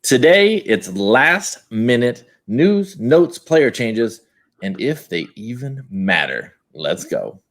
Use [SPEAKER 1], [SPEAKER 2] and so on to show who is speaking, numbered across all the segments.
[SPEAKER 1] Today, it's last-minute news, notes, player changes, and if they even matter. Let's go.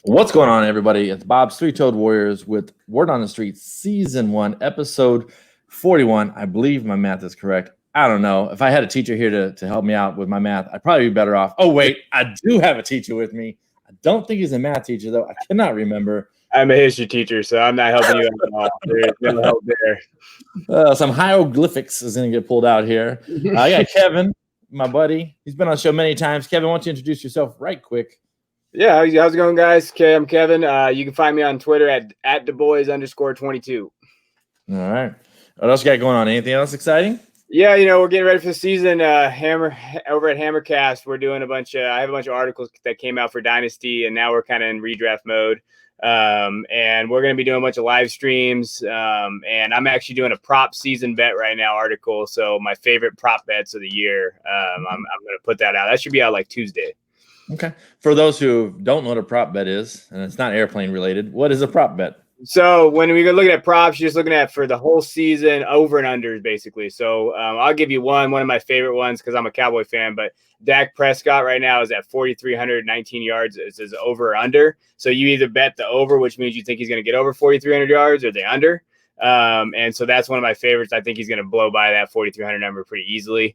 [SPEAKER 1] What's going on, everybody? It's Bob's Three-Toed Warriors with Word on the Street, Season 1, Episode 41. I believe my math is correct. I don't know. If I had a teacher here to help me out with my math, I'd probably be better off. Oh, wait, I do have a teacher with me. I don't think he's a math teacher, though. I cannot remember.
[SPEAKER 2] I'm a history teacher, so I'm not helping you at all. There's no help there.
[SPEAKER 1] Some hieroglyphics is going to get pulled out here. I got Kevin, my buddy. He's been on the show many times. Kevin, why don't you introduce yourself right quick?
[SPEAKER 2] Yeah, how's it going, guys? Okay, I'm Kevin. You can find me on Twitter at @DuBois_22.
[SPEAKER 1] All right. What else you got going on? Anything else exciting?
[SPEAKER 2] Yeah, we're getting ready for the season. Hammer over at Hammercast, we're doing I have a bunch of articles that came out for Dynasty, and now we're kind of in redraft mode. And we're going to be doing a bunch of live streams. And I'm actually doing a prop season bet right now article. So my favorite prop bets of the year. I'm going to put that out. That should be out like Tuesday.
[SPEAKER 1] Okay. For those who don't know what a prop bet is, and it's not airplane related, what is a prop bet?
[SPEAKER 2] So when we go looking at props, you're just looking at for the whole season, over and unders, basically. So I'll give you one of my favorite ones because I'm a Cowboy fan. But Dak Prescott right now is at 4,319 yards. It says over or under. So you either bet the over, which means you think he's going to get over 4,300 yards, or the under. And so that's one of my favorites. I think he's going to blow by that 4,300 number pretty easily.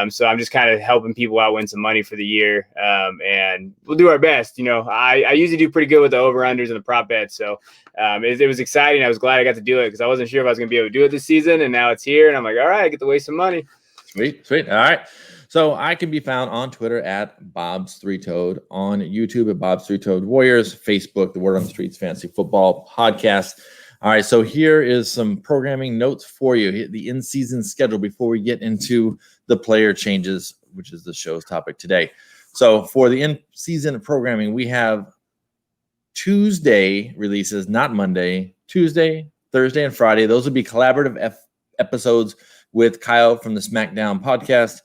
[SPEAKER 2] So I'm just kind of helping people out win some money for the year. And we'll do our best. I usually do pretty good with the over-unders and the prop bets. So it was exciting. I was glad I got to do it because I wasn't sure if I was going to be able to do it this season. And now it's here. And I'm like, all right, I get to waste some money.
[SPEAKER 1] Sweet. All right. So I can be found on Twitter at Bob's Three-Toed, on YouTube at Bob's Three-Toed Warriors, Facebook, the Word on the Streets Fantasy Football Podcast. All right, so here is some programming notes for you, the in-season schedule before we get into the player changes, which is the show's topic today. So for the in-season programming, we have Tuesday releases, not Monday, Tuesday, Thursday, and Friday. Those would be collaborative episodes with Kyle from the SmackDown podcast.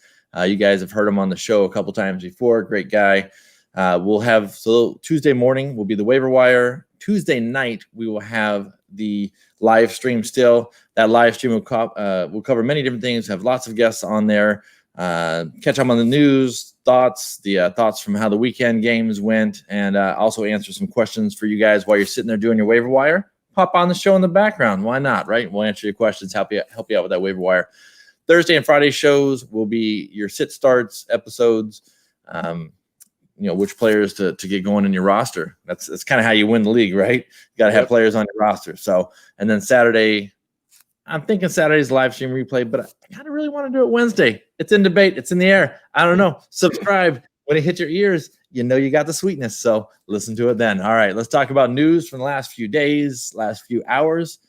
[SPEAKER 1] You guys have heard him on the show a couple times before. Great guy. So Tuesday morning will be the waiver wire. Tuesday night, we will have the live stream still. That live stream will cover many different things, have lots of guests on there, catch up on the news, thoughts from how the weekend games went, and also answer some questions for you guys while you're sitting there doing your waiver wire. Pop on the show in the background. Why not, right? We'll answer your questions, help you out with that waiver wire. Thursday and Friday shows will be your sit starts episodes. Which players to get going in your roster. That's kind of how you win the league, right? You got to have players on your roster. So, and then Saturday, I'm thinking Saturday's live stream replay, but I kind of really want to do it Wednesday. It's in debate. It's in the air. I don't know. Subscribe. When it hits your ears, you got the sweetness. So listen to it then. All right, let's talk about news from the last few days, last few hours,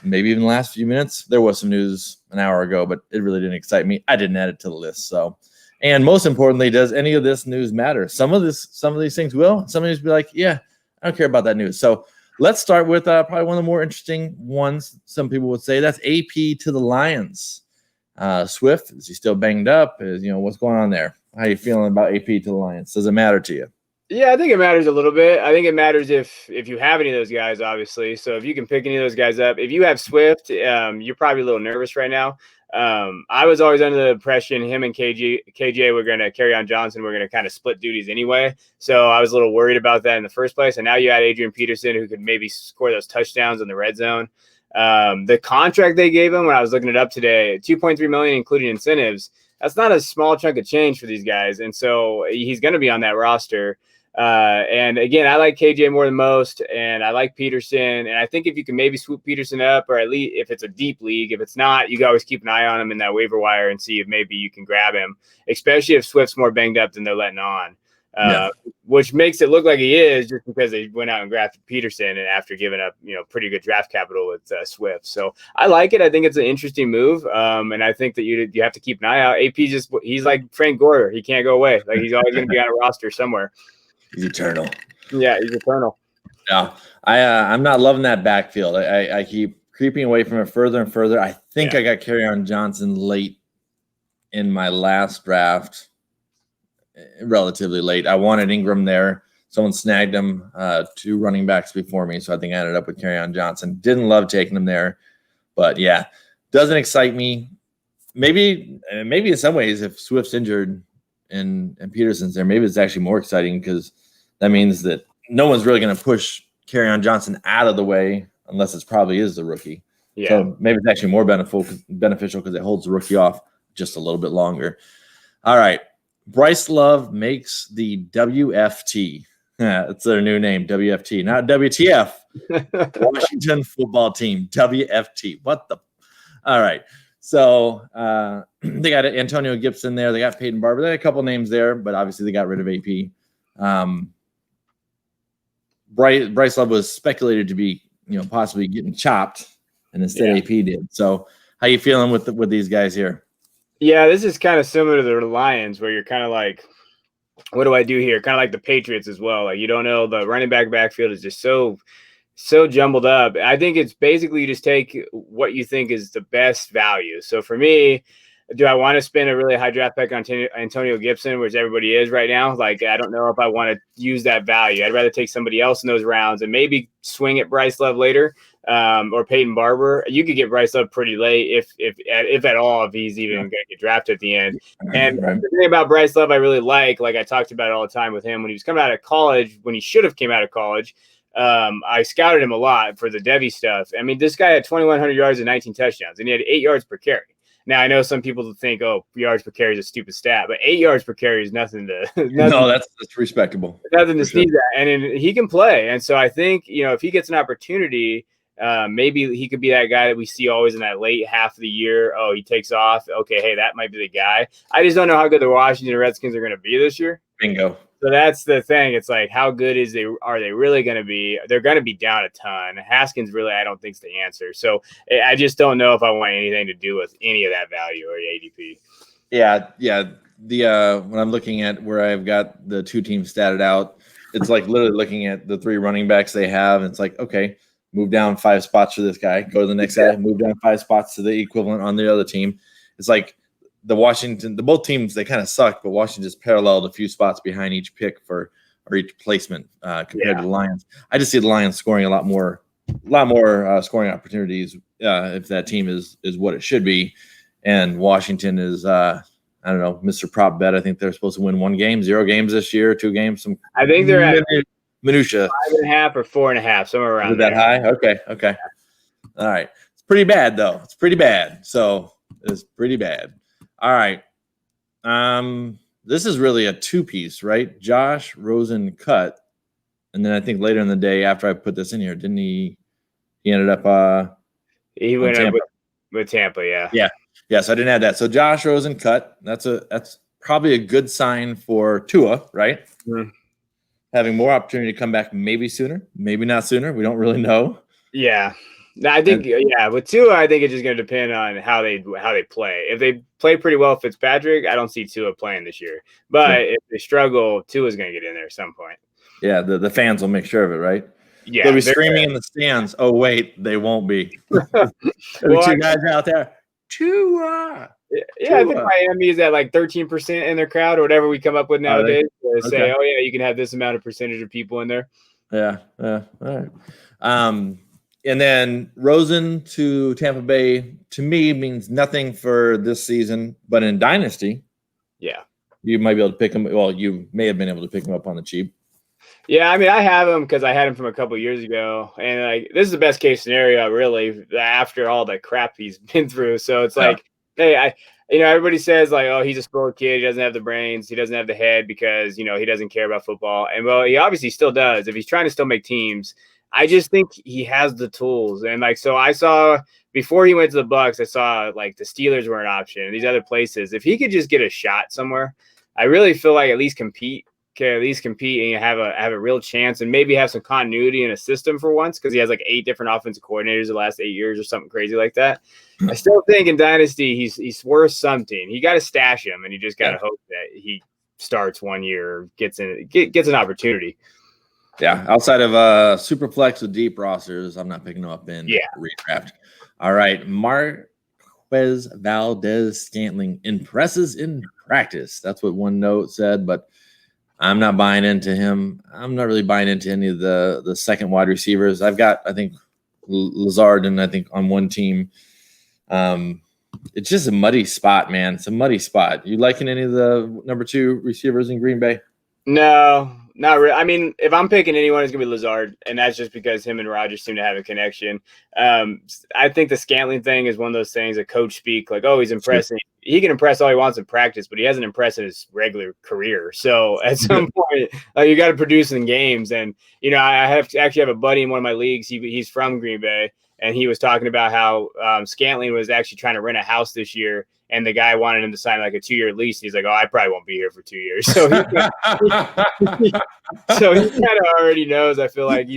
[SPEAKER 1] maybe even the last few minutes. There was some news an hour ago, but it really didn't excite me. I didn't add it to the list. So, and most importantly, does any of this news matter? Some of these things will. Some of these be like, yeah, I don't care about that news. So let's start with probably one of the more interesting ones. Some people would say that's AP to the Lions. Swift, is he still banged up? What's going on there? How are you feeling about AP to the Lions? Does it matter to you?
[SPEAKER 2] Yeah, I think it matters a little bit. I think it matters if you have any of those guys, obviously. So if you can pick any of those guys up, if you have Swift, you're probably a little nervous right now. I was always under the impression him and KJ were going to carry on Johnson. We're going to kind of split duties anyway. So I was a little worried about that in the first place. And now you add Adrian Peterson, who could maybe score those touchdowns in the red zone. The contract they gave him when I was looking it up today, $2.3 million, including incentives. That's not a small chunk of change for these guys. And so he's going to be on that roster. And again, I like KJ more than most, and I like Peterson. And I think if you can maybe swoop Peterson up, or at least if it's a deep league, if it's not, you can always keep an eye on him in that waiver wire and see if maybe you can grab him, especially if Swift's more banged up than they're letting on. Which makes it look like he is, just because they went out and drafted Peterson and after giving up, pretty good draft capital with Swift. So I like it. I think it's an interesting move. And I think that you have to keep an eye out. He's like Frank Gore. He can't go away. Like, he's always going to be on a roster somewhere.
[SPEAKER 1] He's eternal.
[SPEAKER 2] Yeah, he's eternal.
[SPEAKER 1] Yeah, I'm not loving that backfield. I keep creeping away from it further and further. I think I got Kerryon Johnson late in my last draft. relatively late. I wanted Ingram there. Someone snagged him, 2 running backs before me, so I think I ended up with Kerryon Johnson. Didn't love taking him there, but yeah, doesn't excite me. Maybe in some ways, if Swift's injured and Peterson's there, maybe it's actually more exciting because that means that no one's really going to push Kerryon Johnson out of the way unless it probably is the rookie.
[SPEAKER 2] Yeah.
[SPEAKER 1] So maybe it's actually more beneficial because it holds the rookie off just a little bit longer. All right. Bryce Love makes the WFT. Yeah, it's their new name, WFT, not WTF. Washington football team, WFT. What the? All right. So they got Antonio Gibson there. They got Peyton Barber. They had a couple names there, but obviously they got rid of AP. Bryce Love was speculated to be, possibly getting chopped, and instead AP did. So how you feeling with these guys here?
[SPEAKER 2] Yeah, this is kind of similar to the Lions, where you're kind of like, what do I do here? Kind of like the Patriots as well. Like, you don't know, the running backfield is just so jumbled up. I think it's basically you just take what you think is the best value. So for me, do I want to spend a really high draft pick on Antonio Gibson, which everybody is right now? Like, I don't know if I want to use that value. I'd rather take somebody else in those rounds and maybe swing at Bryce Love later, or Peyton Barber. You could get Bryce Love pretty late if at all, if he's even going to get drafted at the end. And the thing about Bryce Love I really like I talked about it all the time with him when he was coming out of college, when he should have came out of college. I scouted him a lot for the Devy stuff. I mean, this guy had 2,100 yards and 19 touchdowns, and he had 8 yards per carry. Now, I know some people think, yards per carry is a stupid stat, but 8 yards per carry is nothing to.
[SPEAKER 1] No, that's respectable.
[SPEAKER 2] Nothing to sneeze at, and he can play. And so I think if he gets an opportunity, maybe he could be that guy that we see always in that late half of the year. Oh, he takes off. Okay, hey, that might be the guy. I just don't know how good the Washington Redskins are going to be this year.
[SPEAKER 1] Bingo.
[SPEAKER 2] So that's the thing. It's like, how good are they really going to be? They're going to be down a ton. Haskins really, I don't think, is the answer. So I just don't know if I want anything to do with any of that value or ADP.
[SPEAKER 1] Yeah. The when I'm looking at where I've got the 2 teams statted out, it's like literally looking at the 3 running backs they have. And it's like, okay, move down 5 spots for this guy, go to the next guy, move down 5 spots to the equivalent on the other team. It's like both teams, they kind of suck, but Washington just paralleled a few spots behind each pick or each placement compared to the Lions. I just see the Lions scoring a lot more scoring opportunities if that team is what it should be. And Washington is, I don't know, Mr. Prop Bet. I think they're supposed to win 1 game, 0 games this year, 2 games.
[SPEAKER 2] I think they're at
[SPEAKER 1] minutia
[SPEAKER 2] 5.5 or 4.5, somewhere around
[SPEAKER 1] is that high. Okay. All right. It's pretty bad though. It's pretty bad. So it's pretty bad. All right. This is really a 2-piece, right? Josh Rosen cut. And then I think later in the day after I put this in here, didn't he ended up
[SPEAKER 2] he went up with Tampa, yeah.
[SPEAKER 1] Yeah, so I didn't add that. So Josh Rosen cut. That's probably a good sign for Tua, right?
[SPEAKER 2] Mm-hmm.
[SPEAKER 1] Having more opportunity to come back maybe sooner, maybe not sooner. We don't really know.
[SPEAKER 2] Yeah. No, I think with Tua, I think it's just going to depend on how they play. If they play pretty well, Fitzpatrick, I don't see Tua playing this year. But if they struggle, Tua's going to get in there at some point.
[SPEAKER 1] Yeah, the fans will make sure of it, right?
[SPEAKER 2] Yeah,
[SPEAKER 1] they'll be screaming in the stands. Oh wait, they won't be. Well, 2 guys out there. Tua.
[SPEAKER 2] Yeah, I think Miami is at like 13% in their crowd or whatever we come up with nowadays. Say, oh yeah, you can have this amount of percentage of people in there.
[SPEAKER 1] Yeah. All right. And then Rosen to Tampa Bay, to me, means nothing for this season. But in Dynasty, you might be able to pick him. Well, you may have been able to pick him up on the cheap.
[SPEAKER 2] Yeah, I mean, I have him because I had him from a couple of years ago. And like, this is the best case scenario, really, after all the crap he's been through. So it's like, hey, everybody says like, oh, he's a spoiled kid. He doesn't have the brains. He doesn't have the head because, he doesn't care about football. And well, he obviously still does if he's trying to still make teams. I just think he has the tools. And like, so I saw before he went to the Bucs, I saw like the Steelers were an option and these other places. If he could just get a shot somewhere, I really feel like at least compete and have a real chance and maybe have some continuity in a system for once. Cause he has like 8 different offensive coordinators the last 8 years or something crazy like that. I still think in Dynasty, he's worth something. You got to stash him and you just got to hope that he starts 1 year, gets an opportunity.
[SPEAKER 1] Yeah, outside of Superflex with deep rosters, I'm not picking them up in redraft. All right, Marquez Valdez Scantling impresses in practice. That's what one note said, but I'm not buying into him. I'm not really buying into any of the second wide receivers. I've got, I think, Lazard and I think on one team. It's just a muddy spot, man. It's a muddy spot. You liking any of the number 2 receivers in Green Bay?
[SPEAKER 2] No, not really. I mean, if I'm picking anyone, it's gonna be Lazard, and that's just because him and Rodgers seem to have a connection. I think the Scantling thing is one of those things that coach speak like, oh, he's impressing. He can impress all he wants in practice, but he hasn't impressed in his regular career. So at some point, you got to produce in games. And I actually have a buddy in one of my leagues. He's from Green Bay, and he was talking about how Scantling was actually trying to rent a house this year. And the guy wanted him to sign like a 2-year lease. He's like, "Oh, I probably won't be here for 2 years." So he kind of already knows. I feel like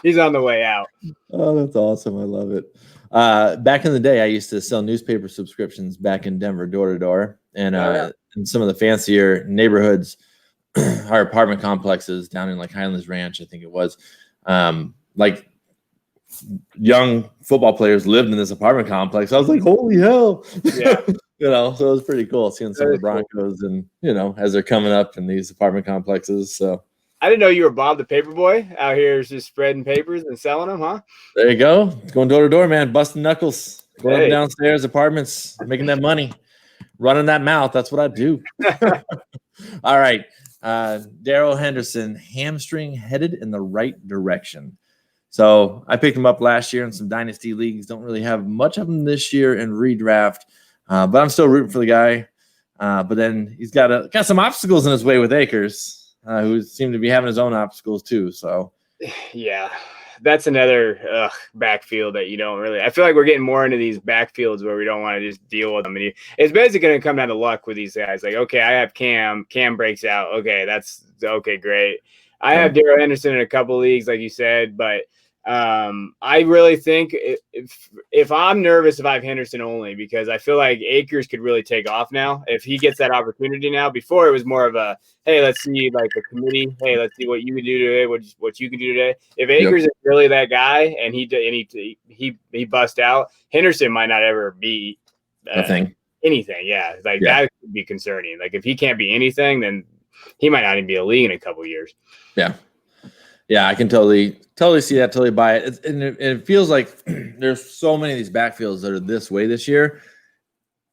[SPEAKER 2] he's on the way out.
[SPEAKER 1] Oh, that's awesome! I love it. Back in the day, I used to sell newspaper subscriptions back in Denver, door to door, and in some of the fancier neighborhoods, our apartment complexes down in like Highlands Ranch, I think it was, like young football players lived in this apartment complex. I was like, holy hell. Yeah. So it was pretty cool seeing some of the Broncos and, as they're coming up in these apartment complexes. So
[SPEAKER 2] I didn't know you were Bob the Paperboy out here just spreading papers and selling them, huh?
[SPEAKER 1] There you go. Going door to door, man, busting knuckles, going up and downstairs apartments, making that money, running that mouth. That's what I do. All right. Darrell Henderson, hamstring headed in the right direction. So I picked him up last year in some dynasty leagues. Don't really have much of him this year in redraft, but I'm still rooting for the guy. But then he's got some obstacles in his way with Akers, who seemed to be having his own obstacles too. So
[SPEAKER 2] yeah, that's another backfield that you don't really. I feel like we're getting more into these backfields where we don't want to just deal with them. And it's basically going to come down to luck with these guys. Like, okay, I have Cam breaks out. Okay, that's okay, great. I have Darrell Henderson in a couple leagues, like you said, but I really think if I'm nervous if I have Henderson only because I feel like Akers could really take off now if he gets that opportunity now. Before it was more of a hey, let's see like a committee. Hey, let's see what you can do today. What you can do today. If Akers is really that guy and he busts out, Henderson might not ever be anything. Yeah, that could be concerning. Like if he can't be anything, then he might not even be a league in a couple of years.
[SPEAKER 1] Yeah, I can totally see that, totally buy it. It feels like there's so many of these backfields that are this way this year.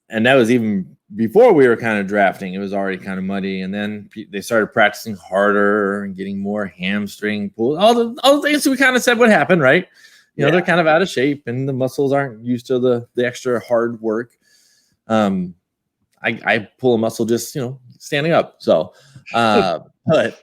[SPEAKER 1] And that was even before we were kind of drafting. It was already kind of muddy. And then they started practicing harder and getting more hamstring pull. All the things that we kind of said would happen, right? They're kind of out of shape and the muscles aren't used to the extra hard work. I pull a muscle just, standing up. So, but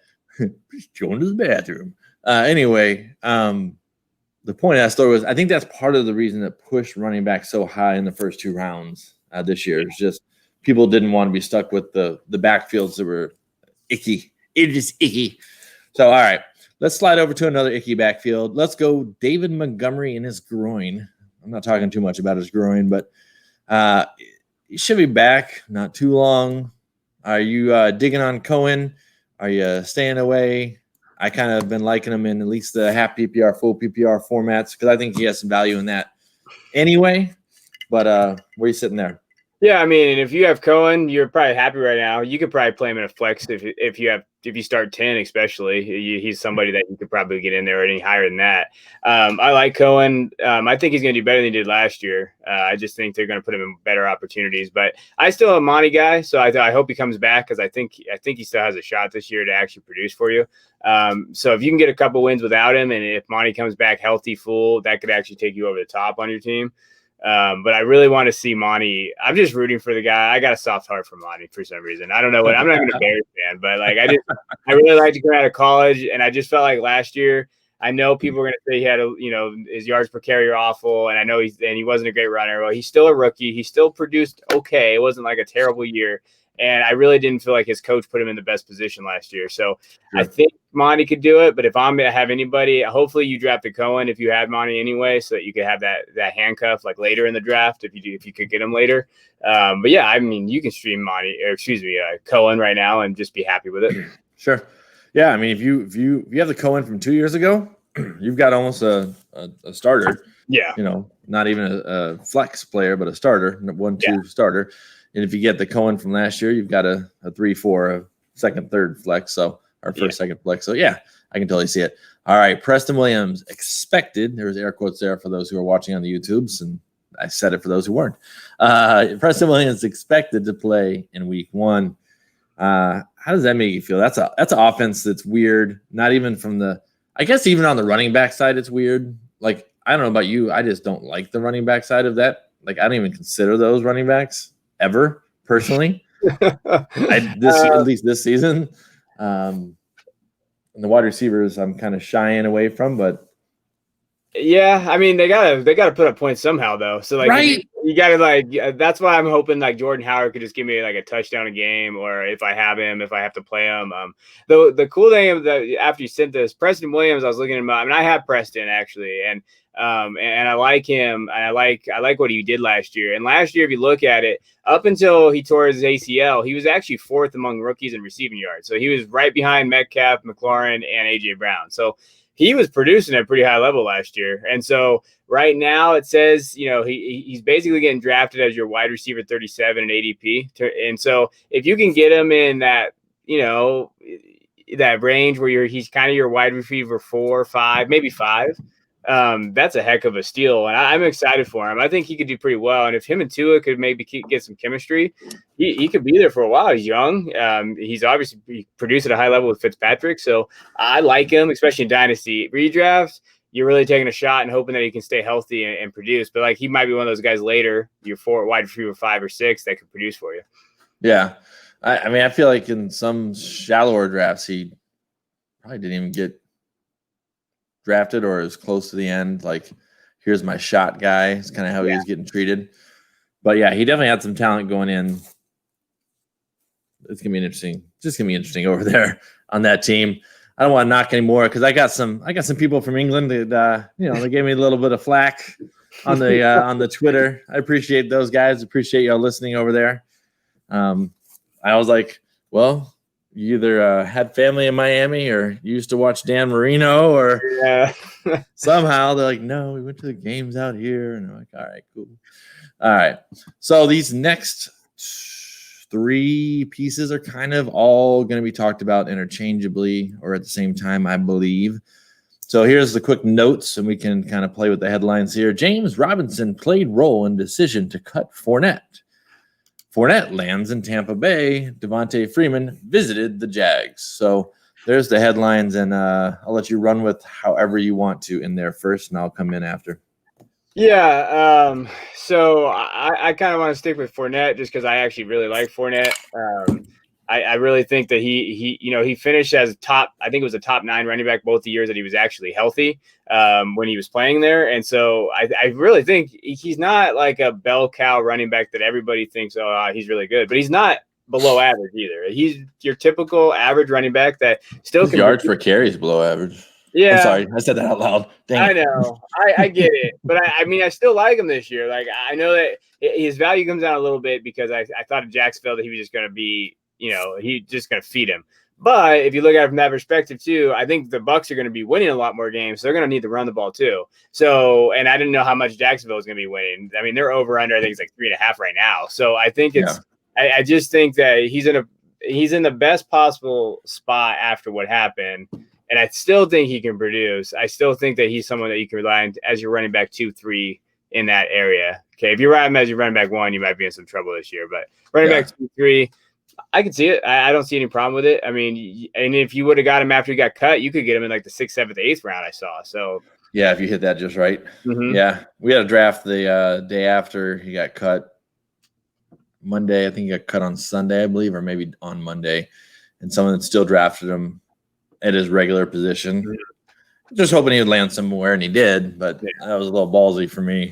[SPEAKER 1] just going to the bathroom. Anyway, the point of that story was I think that's part of the reason that pushed running back so high in the first 2 rounds this year. It's just people didn't want to be stuck with the backfields that were icky. It is icky. So, all right, let's slide over to another icky backfield. Let's go David Montgomery in his groin. I'm not talking too much about his groin, but he should be back not too long. Are you digging on Cohen? Are you staying away? I kind of been liking him in at least the half PPR, full PPR formats because I think he has some value in that anyway. But where are you sitting there?
[SPEAKER 2] Yeah, I mean, if you have Cohen, you're probably happy right now. You could probably play him in a flex if you start 10, especially. He's somebody that you could probably get in there or any higher than that. I like Cohen. I think he's going to do better than he did last year. I just think they're going to put him in better opportunities. But I still am a Monty guy, so I hope he comes back because I think he still has a shot this year to actually produce for you. So if you can get a couple wins without him, and if Monty comes back healthy, full, that could actually take you over the top on your team. But I really want to see Monty. I'm just rooting for the guy. I got a soft heart for Monty for some reason. I don't know what. I'm not even a Bears fan, but I really like to come out of college, and I just felt like last year. I know people are going to say he had his yards per carry are awful, and I know he wasn't a great runner. Well, he's still a rookie. He still produced okay. It wasn't like a terrible year. And I really didn't feel like his coach put him in the best position last year. So I think Monty could do it. But if I'm going to have anybody, hopefully you draft the Cohen if you have Monty anyway, so that you could have that handcuff like later in the draft if you could get him later. But yeah, I mean, you can stream Cohen right now and just be happy with it.
[SPEAKER 1] Sure. Yeah. I mean, if you have the Cohen from 2 years ago, you've got almost a starter.
[SPEAKER 2] Yeah.
[SPEAKER 1] Not even a flex player, but a starter, 1-2 starter. And if you get the Cohen from last year, you've got a 3-4, a second, third flex. So our first, second flex. So yeah, I can totally see it. All right, Preston Williams expected. There was air quotes there for those who are watching on the YouTubes, and I said it for those who weren't. Preston Williams expected to play in week 1. How does that make you feel? That's an offense that's weird. Not even from the, I guess even on the running back side, it's weird. Like, I don't know about you. I just don't like the running back side of that. Like, I don't even consider those running backs ever, personally. At least this season. And the wide receivers I'm kind of shying away from, but
[SPEAKER 2] yeah, I mean they gotta put up points somehow though. So like
[SPEAKER 1] right.
[SPEAKER 2] you gotta that's why I'm hoping like Jordan Howard could just give me like a touchdown a game, or if I have to play him. The cool thing of that after you sent this, Preston Williams, I was looking at him. I mean, I have Preston actually, and I like him, and I like what he did last year. And last year, if you look at it, up until he tore his ACL, he was actually 4th among rookies in receiving yards. So he was right behind Metcalf, McLaurin, and AJ Brown. So he was producing at a pretty high level last year. And so right now it says, you know, he's basically getting drafted as your wide receiver 37 in ADP. And so if you can get him in that, you know, that range where he's kind of your wide receiver 4, 5, maybe 5, that's a heck of a steal. And I'm excited for him. I think he could do pretty well. And if him and Tua could maybe get some chemistry, he could be there for a while. He's young. He's obviously produced at a high level with Fitzpatrick. So I like him, especially in Dynasty redrafts. You're really taking a shot and hoping that he can stay healthy and produce. But like, he might be one of those guys later, your wide receiver 5 or 6 that could produce for you.
[SPEAKER 1] Yeah. I mean, I feel like in some shallower drafts, he probably didn't even get drafted or is close to the end. Like, here's my shot guy. It's kind of how he was getting treated. But yeah, he definitely had some talent going in. It's gonna be interesting. Just gonna be interesting over there on that team. I don't want to knock anymore because I got some people from England that they gave me a little bit of flack on the Twitter. I appreciate those guys. Appreciate y'all listening over there. I was like, well, you either had family in Miami or you used to watch Dan Marino or somehow they're like, no, we went to the games out here. And I'm like, all right, cool. All right. So these next 3 pieces are kind of all going to be talked about interchangeably or at the same time, I believe. So here's the quick notes, and we can kind of play with the headlines here. James Robinson played role in decision to cut Fournette. Fournette lands in Tampa Bay. Devontae Freeman visited the Jags. So there's the headlines, and I'll let you run with however you want to in there first, and I'll come in after.
[SPEAKER 2] Yeah, so I kind of want to stick with Fournette just because I actually really like Fournette. I really think that he finished as I think it was a top 9 running back both the years that he was actually healthy when he was playing there. And so I really think he's not like a bell cow running back that everybody thinks, oh, he's really good, but he's not below average either. He's your typical average running back that still can
[SPEAKER 1] yards per carry is below average.
[SPEAKER 2] Yeah,
[SPEAKER 1] I'm sorry, I said that out loud. Dang
[SPEAKER 2] I know, I get it, but I mean, I still like him this year. Like, I know that his value comes down a little bit because I thought in Jacksonville that he was just going to be, he's just going to feed him. But if you look at it from that perspective too, I think the Bucs are going to be winning a lot more games. So they're going to need to run the ball too. So, and I didn't know how much Jacksonville is going to be winning. I mean, they're over under, I think it's like 3.5 right now. So I think I just think that he's in the best possible spot after what happened. And I still think he can produce. I still think that he's someone that you can rely on as your running back 2, 3 in that area. Okay, if you ride him as your running back 1, you might be in some trouble this year. But running back 2, 3, I can see it. I don't see any problem with it. I mean, and if you would have got him after he got cut, you could get him in like the 6th, 7th, 8th round. I saw. So
[SPEAKER 1] yeah, if you hit that just right.
[SPEAKER 2] Mm-hmm.
[SPEAKER 1] Yeah, we had a draft the day after he got cut. Monday, I think he got cut on Sunday, I believe, or maybe on Monday, and someone that still drafted him at his regular position. Mm-hmm. Just hoping he would land somewhere, and he did, but that was a little ballsy for me.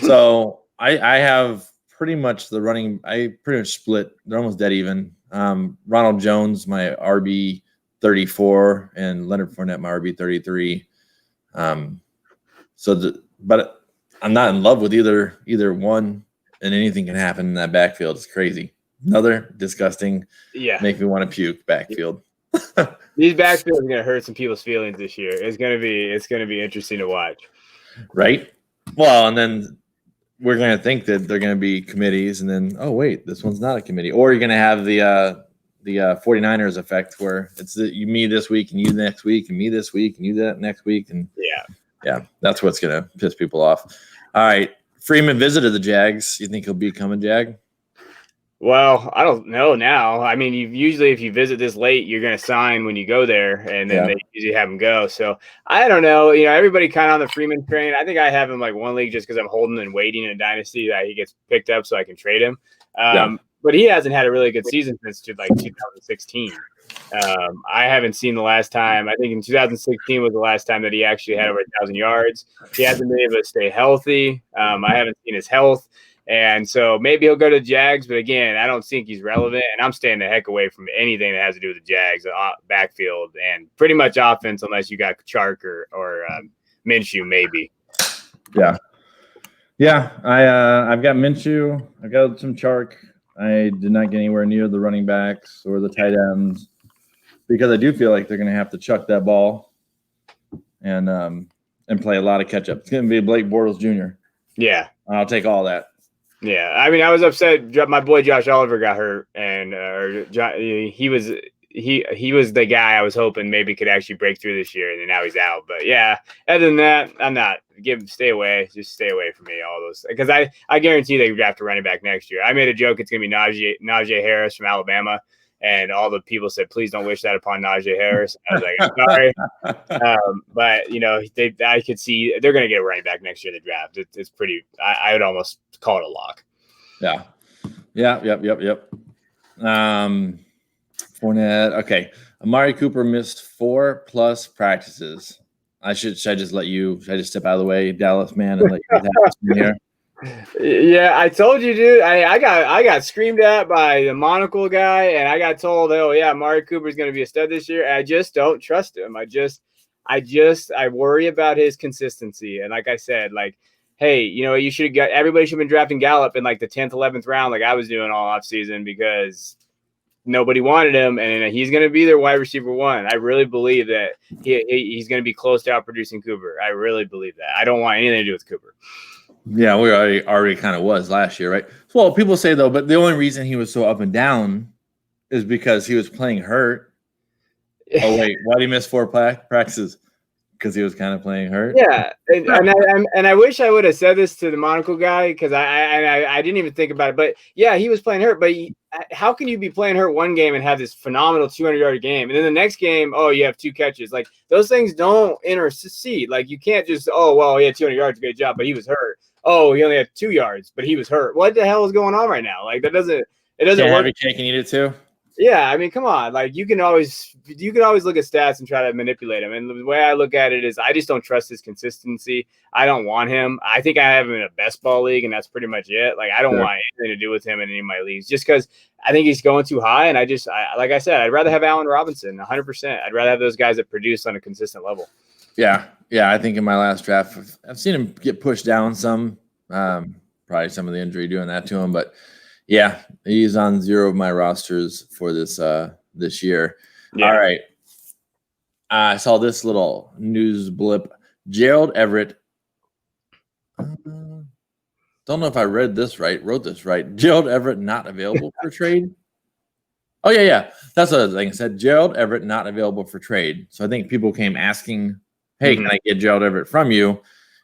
[SPEAKER 1] So I have pretty much I pretty much split. They're almost dead even. Ronald Jones, my RB 34, and Leonard Fournette, my RB 33. But I'm not in love with either one, and anything can happen in that backfield. It's crazy. Another disgusting, make me want to puke backfield.
[SPEAKER 2] These backfields are going to hurt some people's feelings this year. It's going to be interesting to watch.
[SPEAKER 1] Right. Well, and then we're going to think that they're going to be committees, and then, oh wait, this one's not a committee. Or you're going to have the 49ers effect, where it's me this week and you next week and me this week and you that next week. And yeah, that's what's going to piss people off. All right. Freeman visited the Jags. You think he'll become a Jag?
[SPEAKER 2] Well, I don't know now. I mean, usually if you visit this late, you're going to sign when you go there, and then they usually have him go. So I don't know. Everybody kind of on the Freeman train. I think I have him like one league just because I'm holding and waiting in a dynasty that he gets picked up so I can trade him. But he hasn't had a really good season since like 2016. I haven't seen the last time. I think in 2016 was the last time that he actually had over 1,000 yards. He hasn't been able to stay healthy. I haven't seen his health. And so maybe he'll go to the Jags, but again, I don't think he's relevant. And I'm staying the heck away from anything that has to do with the Jags, backfield, and pretty much offense, unless you got Chark or Minshew, maybe.
[SPEAKER 1] Yeah. I've got Minshew. I've got some Chark. I did not get anywhere near the running backs or the tight ends because I do feel like they're going to have to chuck that ball and play a lot of catch up. It's going to be Blake Bortles Jr.
[SPEAKER 2] Yeah,
[SPEAKER 1] I'll take all that.
[SPEAKER 2] Yeah, I mean, I was upset. My boy Josh Oliver got hurt, and he was the guy I was hoping maybe could actually break through this year, and then now he's out. But yeah, other than that, I'm not. Stay away. Just stay away from me. All those, because I guarantee they draft a running back next year. I made a joke it's gonna be Najee Harris from Alabama, and all the people said, please don't wish that upon Najee Harris. I was like, I'm sorry. But I could see they're going to get a running back next year in the draft. It's pretty, I would almost call it a lock.
[SPEAKER 1] Yeah. Yep. Fournette. Okay. Amari Cooper missed 4+ practices. Should I just step out of the way, Dallas man, and let you get that here?
[SPEAKER 2] Yeah, I told you, dude. I got screamed at by the monocle guy, and I got told, oh yeah, Amari Cooper's going to be a stud this year. I just don't trust him. I worry about his consistency. And like I said, like, hey, you should have everybody should have been drafting Gallup in like the 10th, 11th round, like I was doing all offseason, because nobody wanted him, and he's going to be their wide receiver one. I really believe that he's going to be close to outproducing Cooper. I really believe that. I don't want anything to do with Cooper.
[SPEAKER 1] Yeah, we already kind of was last year, right? Well, people say though, but the only reason he was so up and down is because he was playing hurt. Oh wait, why did he miss 4 practices? Because he was kind of playing hurt.
[SPEAKER 2] Yeah, and I wish I would have said this to the monocle guy, because I didn't even think about it. But yeah, he was playing hurt. But how can you be playing hurt one game and have this phenomenal 200-yard game, and then the next game, oh, you have 2 catches? Like, those things don't intercede. Like, you can't just, oh well, he had 200 yards, great job, but he was hurt. Oh, he only had 2 yards, but he was hurt. What the hell is going on right now? Like, it doesn't work.
[SPEAKER 1] Have your cake and eat it too.
[SPEAKER 2] Yeah, I mean, come on. Like, you can always look at stats and try to manipulate him. And the way I look at it is, I just don't trust his consistency. I don't want him. I think I have him in a best ball league, and that's pretty much it. Like, I don't want anything to do with him in any of my leagues, just because I think he's going too high. And like I said, I'd rather have Allen Robinson 100%. I'd rather have those guys that produce on a consistent level.
[SPEAKER 1] Yeah. I think in my last draft, I've seen him get pushed down some. Probably some of the injury doing that to him, but yeah, he's on 0 of my rosters for this year. Yeah. All right. I saw this little news blip. Gerald Everett. Don't know if I wrote this right. Gerald Everett not available for trade. Oh yeah. That's what I said. Gerald Everett not available for trade. So I think people came asking, hey, can I get Gerald Everett from you?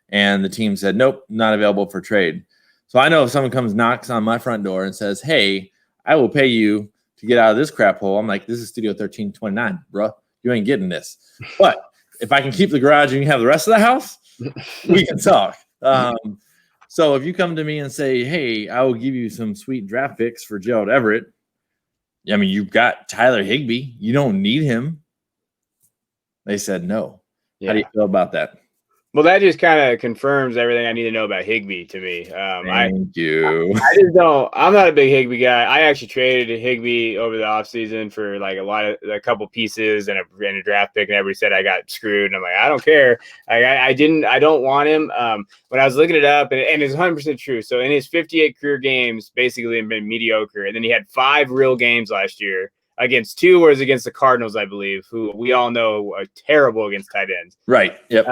[SPEAKER 1] And the team said, nope, not available for trade. So I know if someone knocks on my front door and says, hey, I will pay you to get out of this crap hole, I'm like, this is Studio 1329, bro. You ain't getting this. But if I can keep the garage and you have the rest of the house, we can talk. So if you come to me and say, hey, I will give you some sweet draft picks for Gerald Everett, I mean, you've got Tyler Higbee. You don't need him. They said no. Yeah. How do you feel about that?
[SPEAKER 2] Well, that just kind of confirms everything I need to know about Higbee to me.
[SPEAKER 1] Thank you.
[SPEAKER 2] I just don't. I'm not a big Higbee guy. I actually traded Higbee over the offseason for like a couple pieces and a draft pick, and everybody said I got screwed. And I'm like, I don't care. I don't want him. When I was looking it up, and it's 100% true. So in his 58 career games, basically been mediocre, and then he had 5 real games last year. Against 2 was against the Cardinals, I believe, who we all know are terrible against tight ends.
[SPEAKER 1] Right. Yep.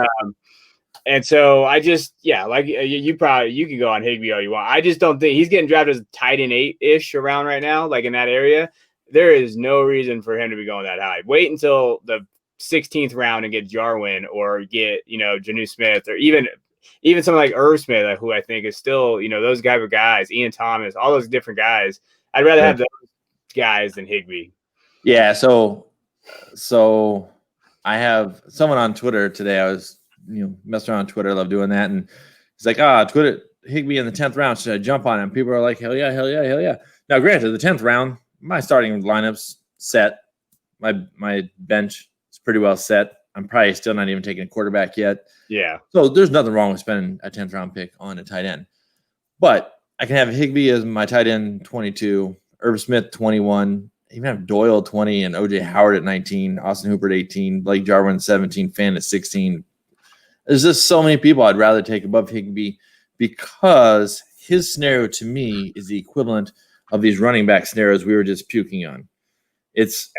[SPEAKER 2] And so I just, like you can go on Higbee all you want. I just don't think he's getting drafted as tight end 8-ish around right now, like in that area. there is no reason for him to be going that high. Wait until the 16th round and get Jarwin or get, Janu Smith or even someone like Irv Smith, who I think is still, those type of guys, Ian Thomas, all those different guys. I'd rather have those guys than Higbee.
[SPEAKER 1] Yeah. So I have someone on Twitter today. I was, messing around on Twitter. I love doing that. And he's like, Twitter, Higbee in the 10th round. Should I jump on him? People are like, hell yeah, hell yeah, hell yeah. Now, granted, the 10th round, my starting lineup's set. My bench is pretty well set. I'm probably still not even taking a quarterback yet.
[SPEAKER 2] Yeah.
[SPEAKER 1] So there's nothing wrong with spending a 10th round pick on a tight end. But I can have Higbee as my tight end 22, Irv Smith 21, even have Doyle 20 and OJ Howard at 19, Austin Hooper at 18, Blake Jarwin 17, Fan at 16. There's just so many people I'd rather take above Higbee because his scenario to me is the equivalent of these running back scenarios we were just puking on. It's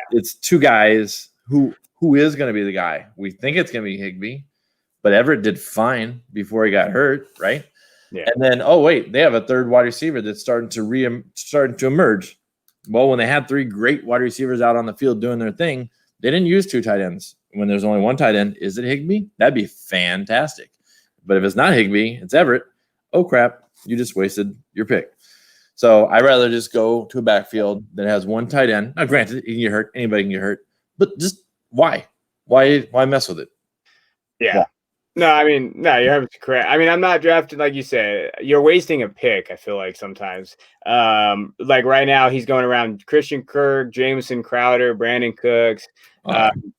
[SPEAKER 1] two guys who is going to be the guy. We think it's going to be Higbee, but Everett did fine before he got hurt, right?
[SPEAKER 2] Yeah.
[SPEAKER 1] And then, oh wait, they have a third wide receiver that's starting to emerge. Well, when they had three great wide receivers out on the field doing their thing, they didn't use two tight ends. When there's only one tight end, is it Higbee? That'd be fantastic. But if it's not Higbee, it's Everett. Oh crap, you just wasted your pick. So I'd rather just go to a backfield that has one tight end. Now, granted, he can get hurt. Anybody can get hurt. But just why? Why mess with it?
[SPEAKER 2] Yeah. No, I mean, no, you're correct. I mean, I'm not drafting, like you said, you're wasting a pick, I feel like sometimes. Like right now, he's going around Christian Kirk, Jameson Crowder, Brandon Cooks,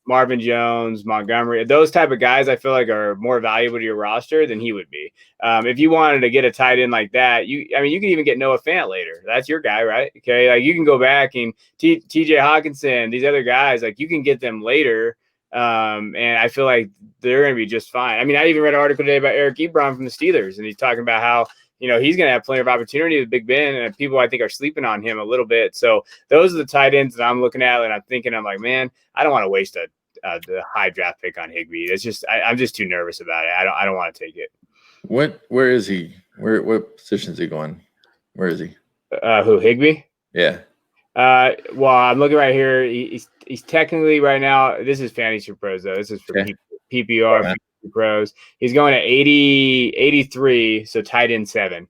[SPEAKER 2] Marvin Jones, Montgomery. Those type of guys I feel like are more valuable to your roster than he would be. If you wanted to get a tight end like that, you can even get Noah Fant later. That's your guy, right? Okay, like you can go back and TJ Hawkinson, these other guys, like you can get them later. And I feel like they're going to be just fine. I mean, I even read an article today about Eric Ebron from the Steelers, and he's talking about how, he's going to have plenty of opportunity with Big Ben, and people I think are sleeping on him a little bit. So those are the tight ends that I'm looking at, and I'm like, man, I don't want to waste the high draft pick on Higbee. It's just, I'm just too nervous about it. I don't want to take it.
[SPEAKER 1] Where is he? What position is he going? Where is he?
[SPEAKER 2] Who, Higbee?
[SPEAKER 1] Yeah.
[SPEAKER 2] Well, I'm looking right here. He's technically right now. This is Fantasy Pros though. This is for PPR Fantasy Pros. He's going at 83, so tight end 7.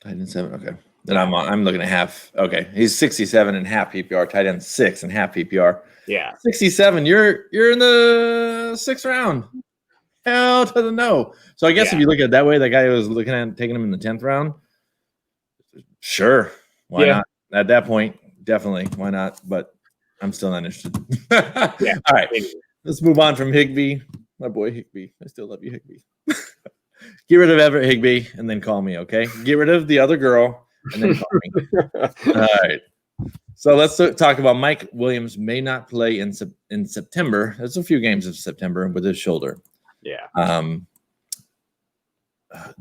[SPEAKER 1] Tight end 7. Okay. Then I'm looking at half. Okay, he's 67 and half PPR. Tight end 6 and half PPR.
[SPEAKER 2] Yeah.
[SPEAKER 1] 67. You're in the 6th round. Hell to the no. So I guess if you look at it that way, that guy who was looking at taking him in the 10th round. Sure. Why not? At that point, definitely. Why not? But I'm still not interested.
[SPEAKER 2] Yeah.
[SPEAKER 1] All right. Let's move on from Higbee. My boy Higbee. I still love you, Higbee. Get rid of Everett Higbee and then call me, okay? Get rid of the other girl and then call me. All right. So let's talk about Mike Williams may not play in September. There's a few games in September with his shoulder.
[SPEAKER 2] Yeah.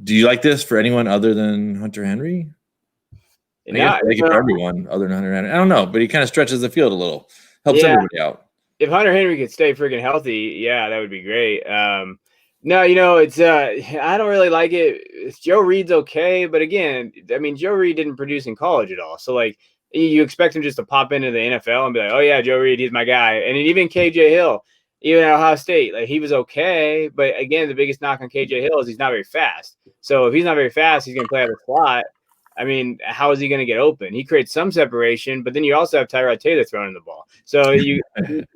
[SPEAKER 1] Do you like this for anyone other than Hunter Henry? I guess for everyone other than Hunter Henry. I don't know, but he kind of stretches the field a little. Helps everybody out.
[SPEAKER 2] If Hunter Henry could stay freaking healthy, yeah, that would be great. No, it's I don't really like it. Joe Reed's okay, but again, I mean, Joe Reed didn't produce in college at all. So like you expect him just to pop into the NFL and be like, oh yeah, Joe Reed, he's my guy. And even KJ Hill, even at Ohio State, like he was okay. But again, the biggest knock on KJ Hill is he's not very fast. So if he's not very fast, he's gonna play out of the slot. I mean, how is he going to get open? He creates some separation, but then you also have Tyrod Taylor throwing the ball. So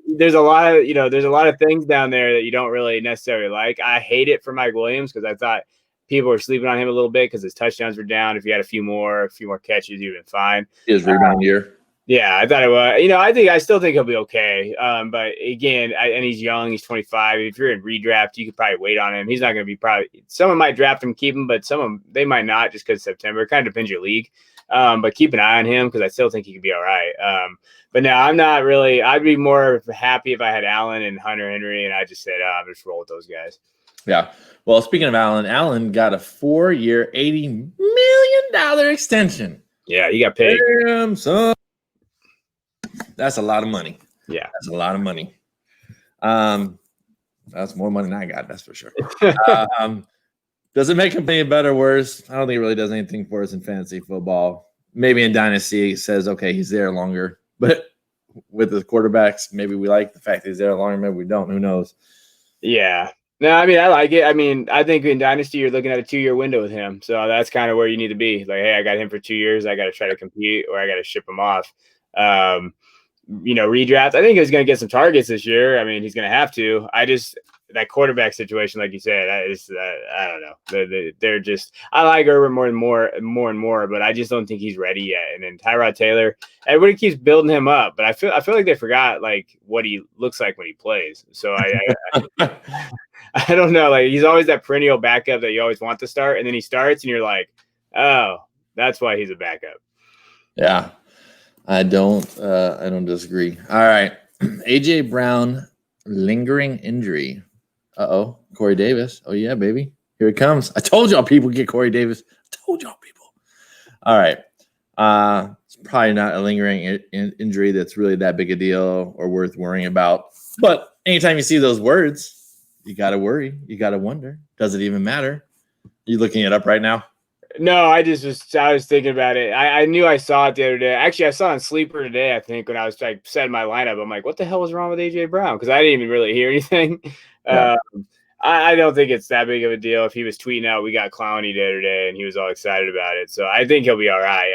[SPEAKER 2] there's a lot of things down there that you don't really necessarily like. I hate it for Mike Williams because I thought people were sleeping on him a little bit because his touchdowns were down. If he had a few more catches, you'd been fine.
[SPEAKER 1] His rebound year.
[SPEAKER 2] Yeah, I thought it was. I still think he'll be okay. But again, and he's young. He's 25. If you're in redraft, you could probably wait on him. He's not going to be someone might draft him, keep him, but they might not just because September. It kind of depends your league. But keep an eye on him because I still think he could be all right. But no, I'm not really. I'd be more happy if I had Allen and Hunter Henry, and I just said, I'm just roll with those guys.
[SPEAKER 1] Yeah. Well, speaking of Allen got a 4-year, $80 million extension.
[SPEAKER 2] Yeah, he got paid.
[SPEAKER 1] Damn, son. That's a lot of money.
[SPEAKER 2] Yeah.
[SPEAKER 1] That's a lot of money. That's more money than I got, that's for sure. Does it make him any better or worse? I don't think it really does anything for us in fantasy football. maybe in Dynasty it says, okay, he's there longer. But with the quarterbacks, maybe we like the fact that he's there longer. Maybe we don't. Who knows?
[SPEAKER 2] Yeah. No, I mean, I like it. I mean, I think in Dynasty, you're looking at a 2-year window with him. So that's kind of where you need to be. Like, hey, I got him for 2 years. I got to try to compete or I got to ship him off. Redraft. I think he's going to get some targets this year. I mean, he's going to have to. That quarterback situation, like you said, I don't know. They're just, I like Herbert more and more, but I just don't think he's ready yet. And then Tyrod Taylor, everybody keeps building him up, but I feel like they forgot like what he looks like when he plays. So I don't know. Like he's always that perennial backup that you always want to start, and then he starts, and you're like, oh, that's why he's a backup.
[SPEAKER 1] Yeah, I don't disagree. All right, AJ Brown lingering injury. Corey Davis. Oh yeah, baby, here it comes. I told y'all people get Corey Davis. I told y'all people. All right, it's probably not a lingering injury that's really that big a deal or worth worrying about. But anytime you see those words, you got to worry. You got to wonder. Does it even matter? You looking it up right now?
[SPEAKER 2] No, I was thinking about it. I knew I saw it the other day. Actually, I saw it on Sleeper today, I think, when I was like setting my lineup. I'm like, what the hell was wrong with AJ Brown? Because I didn't even really hear anything. Yeah. I don't think it's that big of a deal. If he was tweeting out, we got Clowney the other day, and he was all excited about it. So I think he'll be all right.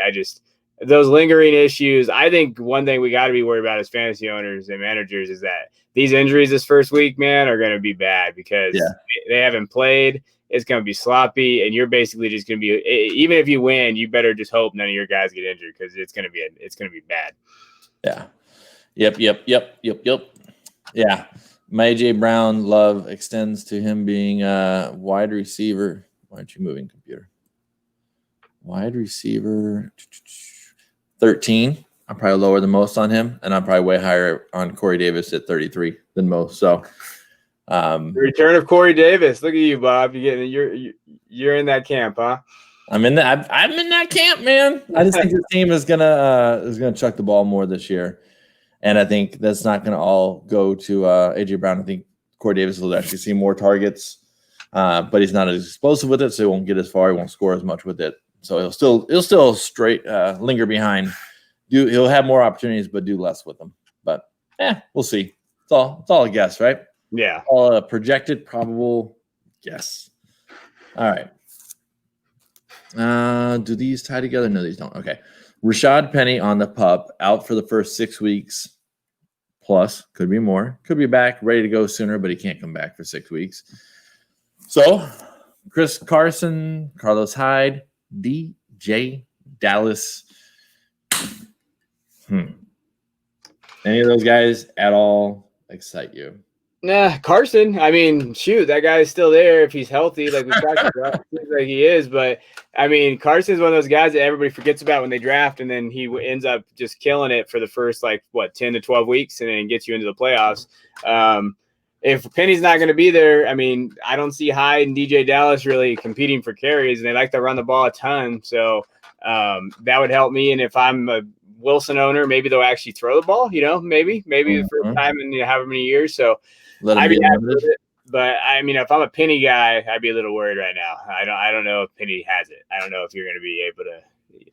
[SPEAKER 2] Those lingering issues, I think one thing we got to be worried about as fantasy owners and managers is that these injuries this first week, man, are going to be bad because they haven't played. It's going to be sloppy, and you're basically just going to be, even if you win, you better just hope none of your guys get injured because it's going to be bad.
[SPEAKER 1] Yeah. Yep. Yeah. My AJ Brown love extends to him being a wide receiver. Why aren't you moving, computer? Wide receiver 13. I'm probably lower than most on him, and I'm probably way higher on Corey Davis at 33 than most. So
[SPEAKER 2] the return of Corey Davis. Look at you, Bob. You're in that camp, huh?
[SPEAKER 1] I'm in that camp, man. I just think the team is gonna chuck the ball more this year. And I think that's not going to all go to AJ Brown. I think Corey Davis will actually see more targets, but he's not as explosive with it, so he won't get as far. He won't score as much with it. So he'll still straight linger behind. He'll have more opportunities, but do less with them. But we'll see. It's all a guess, right?
[SPEAKER 2] Yeah.
[SPEAKER 1] All a projected, probable guess. All right. Do these tie together? No, these don't. Okay. Rashad Penny on the PUP, out for the first 6 weeks. Plus, could be more. Could be back, ready to go sooner, but he can't come back for 6 weeks. So, Chris Carson, Carlos Hyde, DJ Dallas. Any of those guys at all excite you?
[SPEAKER 2] Nah, Carson. I mean, shoot, that guy's still there if he's healthy, like we talked about. Seems like he is, but I mean, Carson's one of those guys that everybody forgets about when they draft, and then he ends up just killing it for the first 10 to 12 weeks, and then gets you into the playoffs. If Penny's not going to be there, I mean, I don't see Hyde and DJ Dallas really competing for carries, and they like to run the ball a ton, so that would help me. And if I'm a Wilson owner, maybe they'll actually throw the ball. Maybe the first time in however many years. So. I'd be happy with it, but I mean, if I'm a Penny guy, I'd be a little worried right now. I don't know if Penny has it. I don't know if you're going to be able to,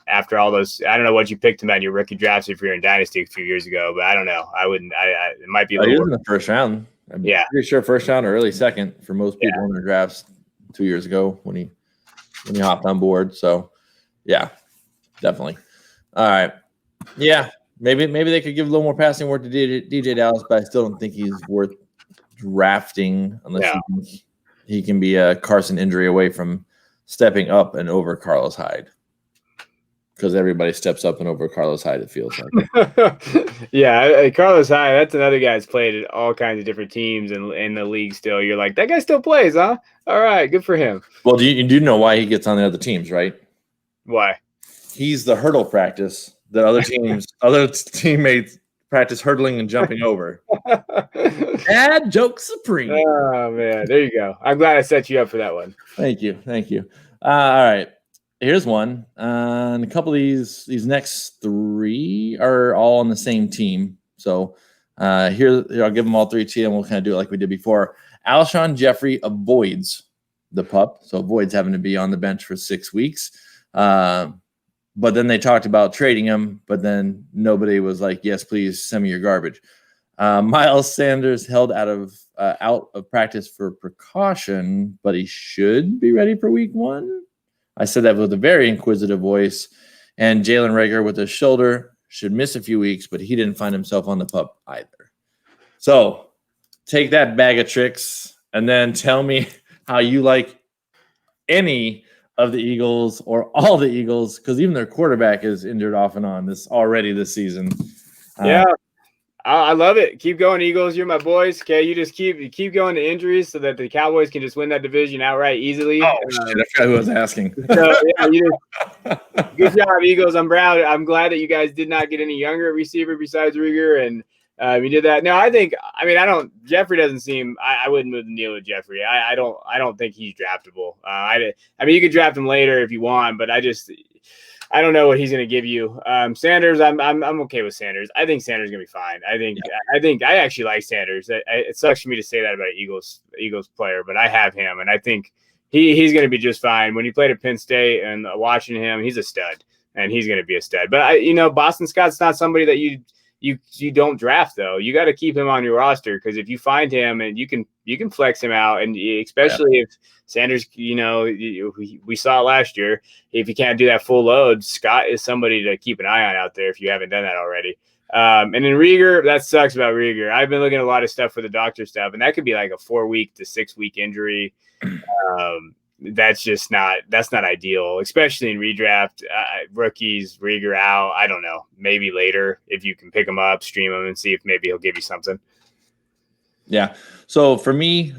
[SPEAKER 2] after all those. I don't know what you picked him at your rookie drafts if you're in Dynasty a few years ago, but I don't know. I wouldn't. It might be.
[SPEAKER 1] He was in the first round. I'm pretty sure first round or early second for most people in their drafts 2 years ago when he hopped on board. So, yeah, definitely. All right, yeah, maybe they could give a little more passing work to DJ Dallas, but I still don't think he's worth drafting unless he can be a Carson injury away from stepping up and over Carlos Hyde, because everybody steps up and over Carlos Hyde, it feels like.
[SPEAKER 2] Carlos Hyde, that's another guy that's played at all kinds of different teams in the league still. You're like, that guy still plays, huh? All right, good for him.
[SPEAKER 1] Well, you do know why he gets on the other teams, right?
[SPEAKER 2] Why?
[SPEAKER 1] He's the hurdle practice that other teammates practice hurdling and jumping over. Dad joke supreme.
[SPEAKER 2] Oh man, there you go. I'm glad I set you up for that one.
[SPEAKER 1] Thank you. All right, here's one. And a couple of these next three are all on the same team. So here I'll give them all three to you, and we'll kind of do it like we did before. Alshon Jeffrey avoids the PUP, so avoids having to be on the bench for 6 weeks. but then they talked about trading him, but then nobody was like, yes, please send me your garbage. Miles Sanders held out of practice for precaution, but he should be ready for week 1. I said that with a very inquisitive voice. And Jalen Reagor with his shoulder should miss a few weeks, but he didn't find himself on the pup either. So take that bag of tricks and then tell me how you like any of the Eagles or all the Eagles, because even their quarterback is injured off and on this season.
[SPEAKER 2] Yeah. I love it. Keep going, Eagles. You're my boys. Okay, you just keep going to injuries so that the Cowboys can just win that division outright easily.
[SPEAKER 1] Oh, shit, I forgot who I was asking.
[SPEAKER 2] So, yeah, good job, Eagles. I'm proud. I'm glad that you guys did not get any younger receiver besides Reagor, and you did that. No, Jeffrey doesn't seem. I wouldn't move the needle with Jeffrey. I don't think he's draftable. I mean, you could draft him later if you want, but I don't know what he's going to give you. Sanders, I'm okay with Sanders. I think Sanders is going to be fine. I actually like Sanders. It sucks for me to say that about an Eagles player, but I have him, and I think he's going to be just fine. When he played at Penn State and watching him, he's a stud, and he's going to be a stud. But Boston Scott's not somebody that you don't draft though. You got to keep him on your roster because if you find him and you can flex him out, and especially if Sanders, we saw it last year. If you can't do that full load, Scott is somebody to keep an eye on out there if you haven't done that already. And then Reagor, that sucks about Reagor. I've been looking at a lot of stuff for the doctor stuff, and that could be like a 4-week to 6-week injury. That's not ideal, especially in redraft. Rookies, Reagor out. I don't know. Maybe later if you can pick him up, stream him, and see if maybe he'll give you something.
[SPEAKER 1] Yeah. So for me,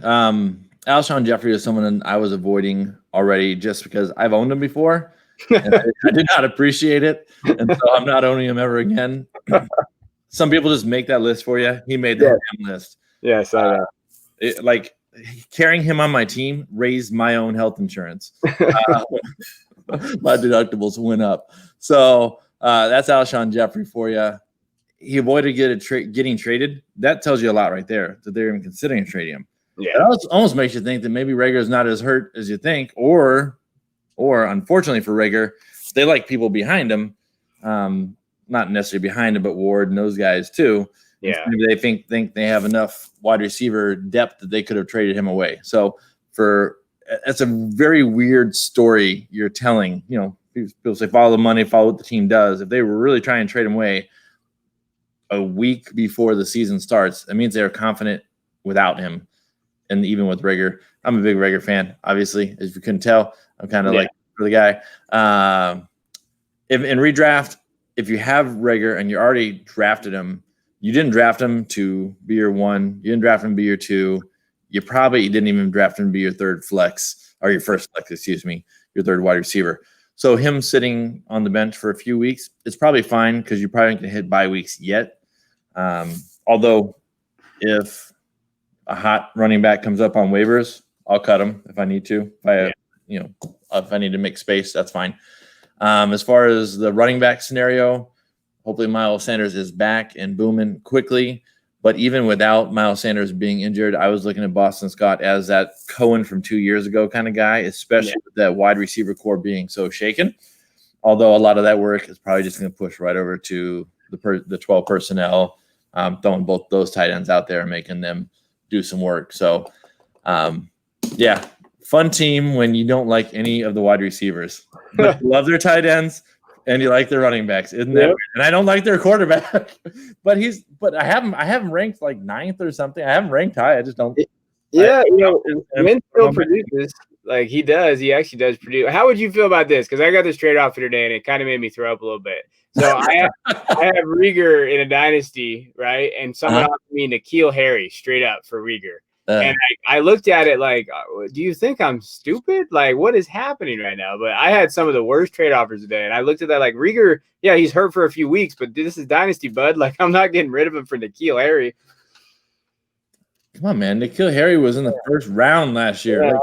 [SPEAKER 1] Alshon Jeffrey is someone I was avoiding already just because I've owned him before. And I did not appreciate it. And so I'm not owning him ever again. Some people just make that list for you. He made the damn list.
[SPEAKER 2] Yes.
[SPEAKER 1] Carrying him on my team raised my own health insurance. My deductibles went up. So that's Alshon Jeffrey for you. He avoided getting traded. That tells you a lot right there that they're even considering trading him.
[SPEAKER 2] Yeah,
[SPEAKER 1] it almost makes you think that maybe Reagor is not as hurt as you think, or unfortunately for Reagor, they like people behind him, not necessarily behind him, but Ward and those guys too.
[SPEAKER 2] Yeah,
[SPEAKER 1] maybe they think they have enough wide receiver depth that they could have traded him away. So that's a very weird story you're telling. People say follow the money, follow what the team does. If they were really trying to trade him away a week before the season starts, that means they're confident without him. And even with Reagor, I'm a big Reagor fan, obviously, as you couldn't tell. I'm kind of like for the guy. If in redraft, if you have Reagor and you already drafted him, you didn't draft him to be your 1. You didn't draft him to be your 2. You didn't even draft him to be your third flex, or your first flex, excuse me, your third wide receiver. So him sitting on the bench for a few weeks, it's probably fine because you probably can hit bye weeks yet. Although if a hot running back comes up on waivers, I'll cut him if I need to. If I need to make space, that's fine. As far as the running back scenario, hopefully Miles Sanders is back and booming quickly. But even without Miles Sanders being injured, I was looking at Boston Scott as that Cohen from 2 years ago kind of guy, especially with that wide receiver core being so shaken. Although a lot of that work is probably just going to push right over to the 12 personnel, throwing both those tight ends out there and making them do some work. So, fun team when you don't like any of the wide receivers, but you love their tight ends and you like their running backs, isn't that weird? And I don't like their quarterback, but I have him ranked like 9th or something. I have him ranked high. I just don't.
[SPEAKER 2] Yeah, Winslow produces like he does. He actually does produce. How would you feel about this? Because I got this trade offer today, and it kind of made me throw up a little bit. So I have Reagor in a dynasty, right? And someone offered me N'Keal Harry straight up for Reagor. And I looked at it like, do you think I'm stupid? Like, what is happening right now? But I had some of the worst trade offers today. And I looked at that like Reagor, yeah, he's hurt for a few weeks, but this is dynasty, bud. Like, I'm not getting rid of him for N'Keal Harry.
[SPEAKER 1] Come on, man. N'Keal Harry was in the first round last year.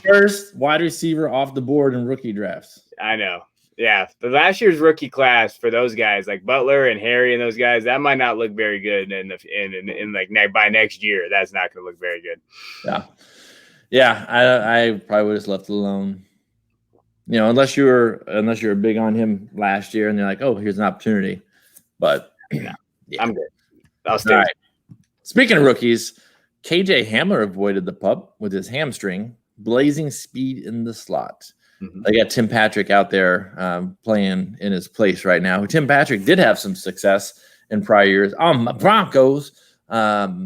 [SPEAKER 1] First wide receiver off the board in rookie drafts.
[SPEAKER 2] I know. Yeah, the last year's rookie class for those guys like Butler and Harry and those guys, that might not look very good. In by next year, that's not going to look very good.
[SPEAKER 1] Yeah. I probably would have just left it alone. unless you're big on him last year and they're like, oh, here's an opportunity. But
[SPEAKER 2] Yeah.
[SPEAKER 1] yeah.
[SPEAKER 2] I'm good. I'll stay.
[SPEAKER 1] All right. Speaking of rookies, KJ Hamler avoided the pup with his hamstring, blazing speed in the slot. They got Tim Patrick out there playing in his place right now. Tim Patrick did have some success in prior years on Broncos, but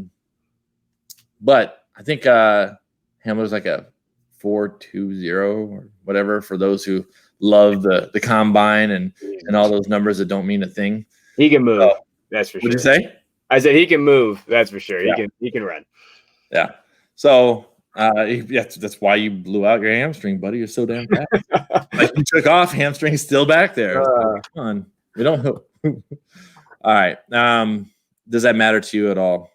[SPEAKER 1] I think Hamler's like a 4.20 or whatever for those who love the combine and all those numbers that don't mean a thing.
[SPEAKER 2] He can move. That's for sure.
[SPEAKER 1] What'd you say?
[SPEAKER 2] I said he can move. That's for sure.
[SPEAKER 1] Yeah.
[SPEAKER 2] He can run.
[SPEAKER 1] Yeah. So that's why you blew out your hamstring, buddy. You're so damn fast. Like you took off, hamstring's still back there. Come on. We don't. All right. Does that matter to you at all?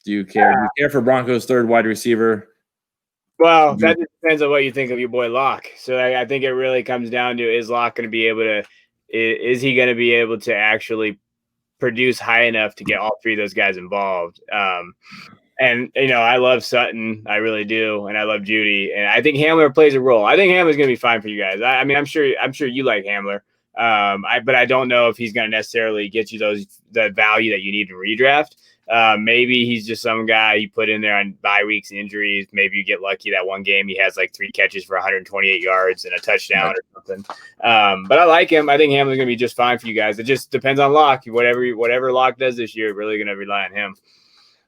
[SPEAKER 1] Do you care? Do you care for Broncos' third wide receiver?
[SPEAKER 2] Well, that just depends on what you think of your boy Locke. So I think it really comes down to, is Locke going to be able to? Is he going to be able to actually produce high enough to get all three of those guys involved? And I love Sutton, I really do, and I love Judy, and I think Hamler plays a role. I think Hamler's going to be fine for you guys. I mean, I'm sure you like Hamler, but I don't know if he's going to necessarily get you the value that you need to redraft. Maybe he's just some guy you put in there on bye weeks, injuries. Maybe you get lucky that one game he has like 3 catches for 128 yards and a touchdown or something. But I like him. I think Hamler's going to be just fine for you guys. It just depends on Locke. Whatever Locke does this year, really going to rely on him.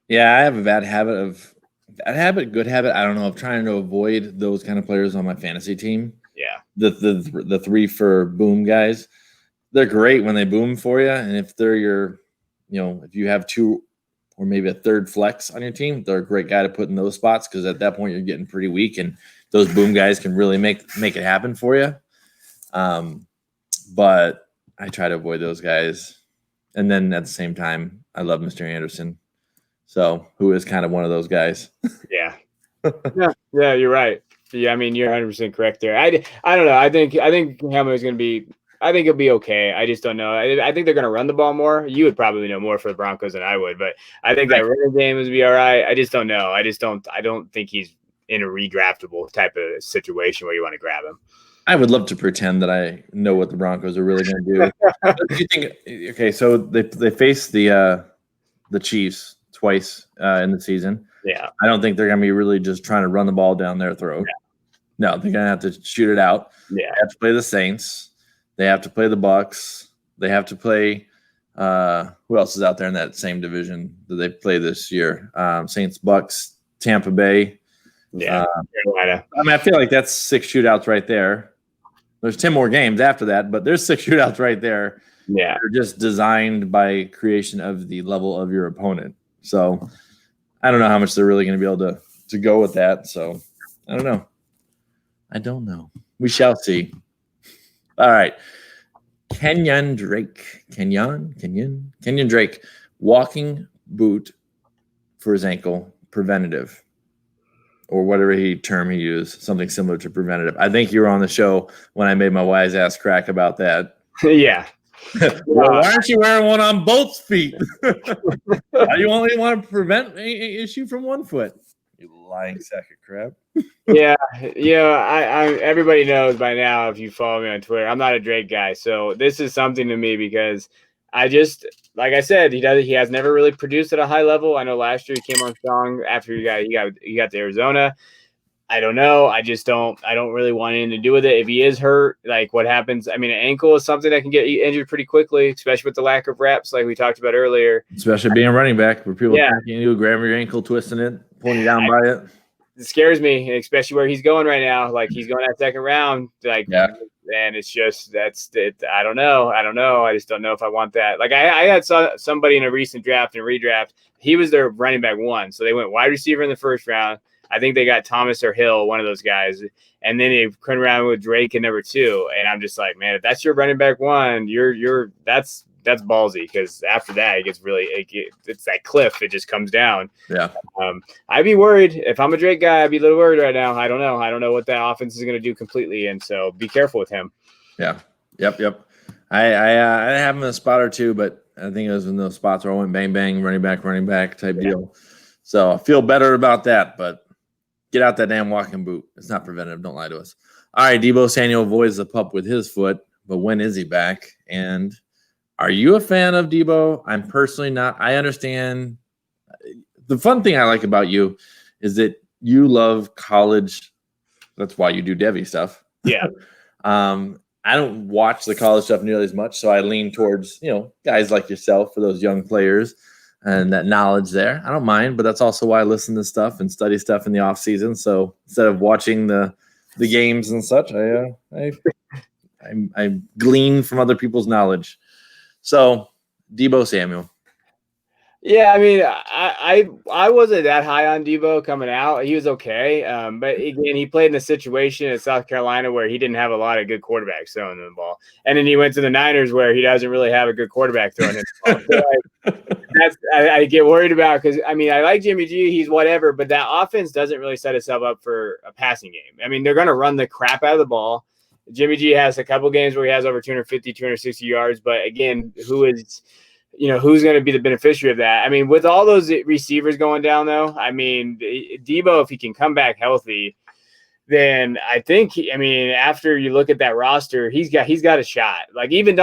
[SPEAKER 1] Yeah, I have a good habit. I don't know, of trying to avoid those kind of players on my fantasy team.
[SPEAKER 2] Yeah,
[SPEAKER 1] the 3 for boom guys, they're great when they boom for you, and if they're your, if you have 2 or maybe a third flex on your team, they're a great guy to put in those spots because at that point you're getting pretty weak, and those boom guys can really make it happen for you. But I try to avoid those guys, and then at the same time, I love Mr. Anderson. So, who is kind of one of those guys?
[SPEAKER 2] Yeah, you're right. Yeah, I mean, you're 100% correct there. I don't know. I think Hamler's going to be. I think he'll be okay. I just don't know. I think they're going to run the ball more. You would probably know more for the Broncos than I would, but I think that running game is be all right. I just don't know. I don't think he's in a redraftable type of situation where you want to grab him.
[SPEAKER 1] I would love to pretend that I know what the Broncos are really going to do. Do you think? Okay, so they face the Chiefs twice in the season.
[SPEAKER 2] Yeah.
[SPEAKER 1] I don't think they're going to be really just trying to run the ball down their throat. Yeah. No, they're going to have to shoot it out.
[SPEAKER 2] Yeah.
[SPEAKER 1] They have to play the Saints. They have to play the Bucks. They have to play who else is out there in that same division that they play this year? Saints, Bucks, Tampa Bay.
[SPEAKER 2] Yeah.
[SPEAKER 1] I mean, I feel like that's 6 shootouts right there. There's 10 more games after that, but there's 6 shootouts right there.
[SPEAKER 2] Yeah.
[SPEAKER 1] They're just designed by creation of the level of your opponent. So I don't know how much they're really going to be able to go with that. So I don't know. We shall see. All right. Kenyon Drake. Kenyon Drake. Walking boot for his ankle. Preventative. Or whatever term he used. Something similar to preventative. I think you were on the show when I made my wise ass crack about that.
[SPEAKER 2] Yeah.
[SPEAKER 1] Well, why aren't you wearing one on both feet? You only want to prevent an issue from one foot. You lying sack of crap.
[SPEAKER 2] Yeah. I everybody knows by now, if you follow me on Twitter, I'm not a Drake guy. So this is something to me because I just, like I said, he has never really produced at a high level. I know last year he came on strong after he got to Arizona. I don't know. I don't really want anything to do with it. If he is hurt, like what happens? I mean, an ankle is something that can get injured pretty quickly, especially with the lack of reps, like we talked about earlier.
[SPEAKER 1] Especially being a running back, where people thinking you grabbing your ankle, twisting it, pulling you down by it.
[SPEAKER 2] It scares me, especially where he's going right now. Like he's going that second round, and it's just that's it. I don't know. I just don't know if I want that. Like I had somebody in a recent draft and redraft. He was their running back 1, so they went wide receiver in the first round. I think they got Thomas or Hill, one of those guys. And then they turned around with Drake in number 2. And I'm just like, man, if that's your running back 1, that's ballsy, because after that it gets really it's that cliff. It just comes down.
[SPEAKER 1] Yeah.
[SPEAKER 2] I'd be worried. If I'm a Drake guy, I'd be a little worried right now. I don't know what that offense is going to do completely. And so be careful with him.
[SPEAKER 1] Yeah. Yep. I have him in a spot or 2, but I think it was in those spots where I went bang, bang, running back type deal. So I feel better about that, but get out that damn walking boot. It's not preventative. Don't lie to us. All right, Deebo Samuel avoids the pup with his foot, but when is he back? And are you a fan of Deebo? I'm personally not. I understand. The fun thing I like about you is that you love college. That's why you do Devy stuff.
[SPEAKER 2] Yeah.
[SPEAKER 1] I don't watch the college stuff nearly as much, so I lean towards, guys like yourself for those young players and that knowledge there. I don't mind, but that's also why I listen to stuff and study stuff in the off season. So instead of watching the games and such, I glean from other people's knowledge. So Deebo Samuel.
[SPEAKER 2] Yeah, I mean, I wasn't that high on Deebo coming out. He was okay, but again, he played in a situation in South Carolina where he didn't have a lot of good quarterbacks throwing him the ball, and then he went to the Niners where he doesn't really have a good quarterback throwing him the ball. So I get worried about, because I mean, I like Jimmy G, he's whatever, but that offense doesn't really set itself up for a passing game. I mean, they're going to run the crap out of the ball. Jimmy G has a couple games where he has over 250, 260 yards, but again, who's going to be the beneficiary of that? I mean, with all those receivers going down, though, I mean, Deebo, if he can come back healthy, then I think, after you look at that roster, he's got a shot. Like even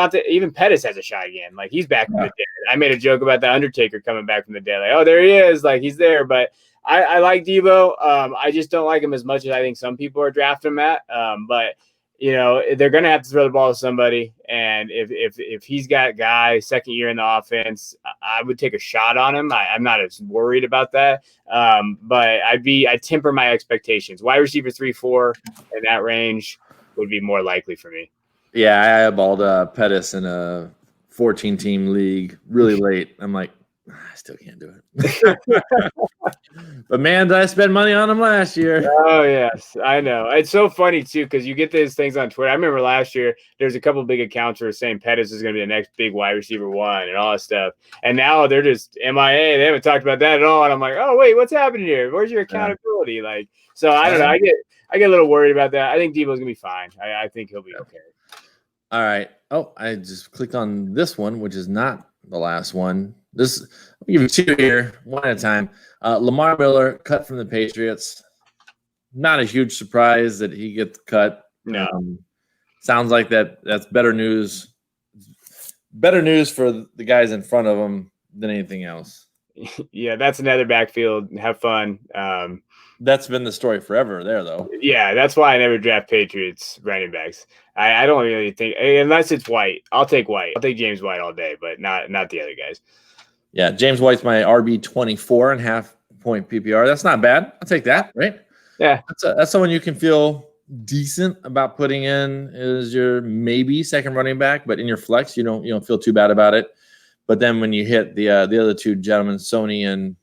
[SPEAKER 2] Pettis has a shot again. Like he's back from the dead. I made a joke about the Undertaker coming back from the dead. Like, oh, there he is. Like he's there. But I like Deebo. I just don't like him as much as I think some people are drafting him at. But they're going to have to throw the ball to somebody. And if he's got guy second year in the offense, I would take a shot on him. I'm not as worried about that. But I temper my expectations. Wide receiver 3-4 in that range would be more likely for me.
[SPEAKER 1] Yeah, I eyeballed Pettis in a 14-team league really late. I'm like, I still can't do it. But man, did I spend money on him last year?
[SPEAKER 2] Oh yes, I know. It's so funny too, because you get these things on Twitter. I remember last year there's a couple big accounts who were saying Pettis is going to be the next big wide receiver one and all that stuff, and now they're just MIA. They haven't talked about that at all. And I'm like, oh wait, what's happening here? Where's your accountability? Yeah. Like, so I don't know. I get a little worried about that. I think Deebo's gonna be fine. I think he'll be okay.
[SPEAKER 1] All right. Oh, I just clicked on this one, which is not the last one. I'll give you two here, one at a time. Lamar Miller cut from the Patriots. Not a huge surprise that he gets cut.
[SPEAKER 2] No.
[SPEAKER 1] Sounds like that's better news. Better news for the guys in front of him than anything else.
[SPEAKER 2] Yeah, that's another backfield. Have fun.
[SPEAKER 1] That's been the story forever there, though.
[SPEAKER 2] Yeah, that's why I never draft Patriots running backs. I don't really think, unless it's White. I'll take White. I'll take James White all day, but not the other guys.
[SPEAKER 1] Yeah, James White's my RB 24.5 point PPR. That's not bad. I'll take that, right?
[SPEAKER 2] Yeah.
[SPEAKER 1] That's someone you can feel decent about putting in as your maybe second running back, but in your flex, you don't feel too bad about it. But then when you hit the other two gentlemen, Sony and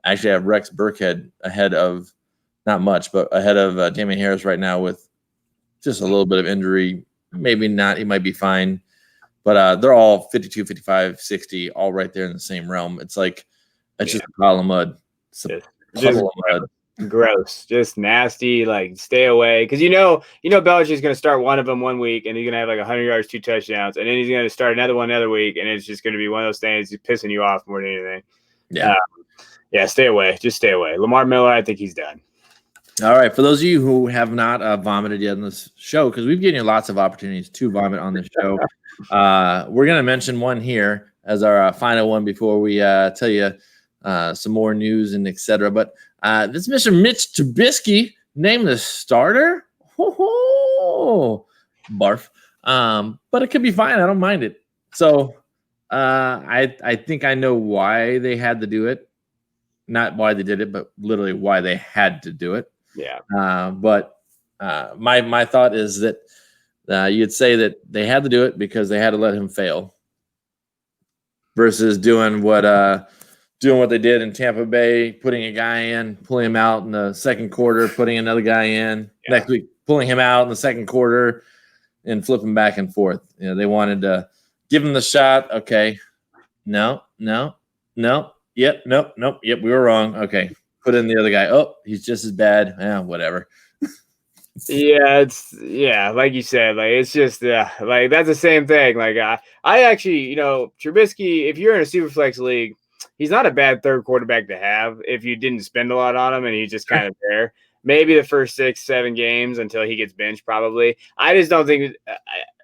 [SPEAKER 1] actually I have Rex Burkhead ahead of, not much, but ahead of Damian Harris right now with just a little bit of injury. Maybe not. He might be fine. But they're all 52, 55, 60, all right there in the same realm. It's like just a pile of mud. It's a puddle of mud.
[SPEAKER 2] Gross. Just nasty. Like, stay away. Because Belichick's going to start one of them one week, and he's going to have like 100 yards, 2 touchdowns. And then he's going to start another one another week, and it's just going to be one of those things just pissing you off more than anything.
[SPEAKER 1] Yeah.
[SPEAKER 2] Yeah, stay away. Just stay away. Lamar Miller, I think he's done.
[SPEAKER 1] All right. For those of you who have not vomited yet on this show, because we've given you lots of opportunities to vomit on this show, we're going to mention one here as our final one before we tell you some more news and et cetera. But this is Mr. Mitch Trubisky named the starter. Barf. But it could be fine. I don't mind it. So I think I know why they had to do it. Not why they did it, but literally why they had to do it.
[SPEAKER 2] Yeah.
[SPEAKER 1] But my thought is that you'd say that they had to do it because they had to let him fail versus doing what they did in Tampa Bay, putting a guy in, pulling him out in the second quarter, putting another guy in next week, pulling him out in the second quarter and flipping back and forth. They wanted to give him the shot. Okay. No. Yep. Nope. Yep. We were wrong. Okay. Put in the other guy. Oh, he's just as bad. Yeah, whatever.
[SPEAKER 2] Yeah, like you said, like it's just like that's the same thing. Like I actually, Trubisky, if you're in a Superflex league, he's not a bad third quarterback to have if you didn't spend a lot on him and he's just kind of there. maybe the first 6-7 games until he gets benched. Probably. I just don't think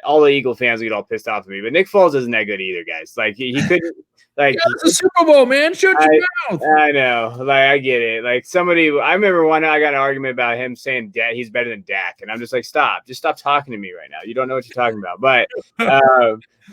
[SPEAKER 2] all the Eagle fans get all pissed off at me. But Nick Foles isn't that good either, guys. Like he couldn't. Like
[SPEAKER 1] it's a Super Bowl, man. Shut your mouth.
[SPEAKER 2] I know. Like I get it. Like I remember one night I got an argument about him saying he's better than Dak, and I'm just like, stop. Just stop talking to me right now. You don't know what you're talking about. But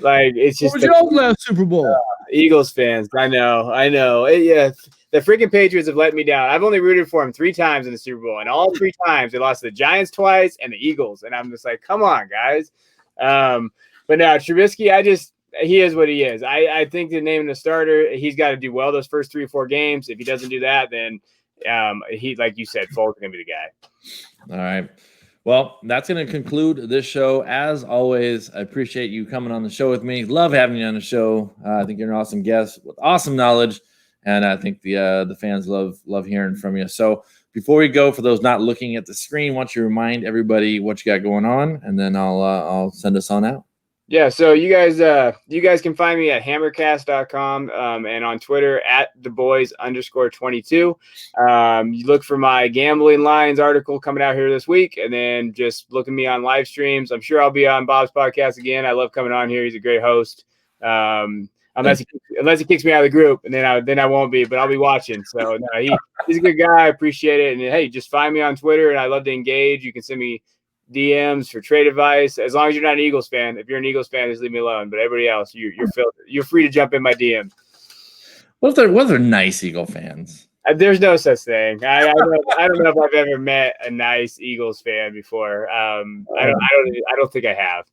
[SPEAKER 2] like it's just
[SPEAKER 1] what was your last Super Bowl?
[SPEAKER 2] Eagles fans. I know. Yeah. The freaking Patriots have let me down. I've only rooted for them 3 times in the Super Bowl, and all 3 times they lost to the Giants twice and the Eagles. And I'm just like, come on, guys. But now Trubisky, he is what he is. I think the name of the starter, he's got to do well those first 3 or 4 games. If he doesn't do that, then he, like you said, Foles is going to be the guy.
[SPEAKER 1] All right. Well, that's going to conclude this show. As always, I appreciate you coming on the show with me. Love having you on the show. I think you're an awesome guest with awesome knowledge, and I think the fans love hearing from you. So before we go, for those not looking at the screen, why don't you remind everybody what you got going on, and then I'll send us on out.
[SPEAKER 2] Yeah, so you guys can find me at hammercast.com and on Twitter at @theboys_22. You look for my Gambling Lions article coming out here this week, and then just look at me on live streams. I'm sure I'll be on Bob's podcast again. I love coming on here. He's a great host. Unless he kicks me out of the group, and then I won't be, but I'll be watching. So no, he's a good guy. I appreciate it. And hey, just find me on Twitter, and I love to engage. You can send me DMs for trade advice, as long as you're not an Eagles fan. If you're an Eagles fan, just leave me alone. But everybody else, you're free to jump in my DM.
[SPEAKER 1] What if they're nice Eagle fans?
[SPEAKER 2] There's no such thing. I don't know if I've ever met a nice Eagles fan before. I don't think I have.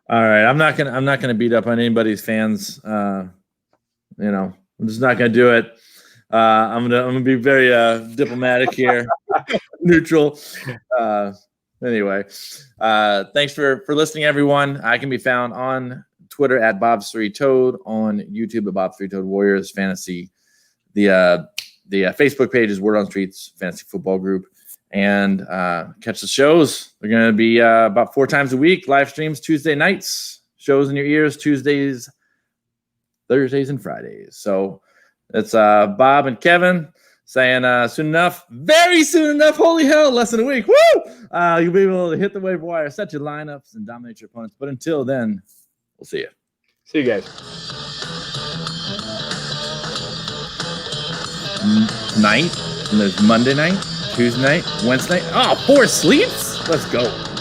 [SPEAKER 1] All right, I'm not gonna beat up on anybody's fans. I'm just not gonna do it. I'm gonna be very diplomatic here, neutral. Anyway, thanks for listening, everyone. I can be found on Twitter at Bob's3Toad, on YouTube at Bob's3Toad Warriors Fantasy. The Facebook page is Word on Streets Fantasy Football Group. And catch the shows. They're going to be about 4 times a week. Live streams Tuesday nights. Shows in your ears Tuesdays, Thursdays, and Fridays. So it's Bob and Kevin saying soon enough, very soon enough, holy hell, less than a week. Woo! You'll be able to hit the waiver wire, set your lineups, and dominate your opponents. But until then, we'll see you.
[SPEAKER 2] See you guys.
[SPEAKER 1] Night, and there's Monday night, Tuesday night, Wednesday night. Oh, 4 sleeps? Let's go.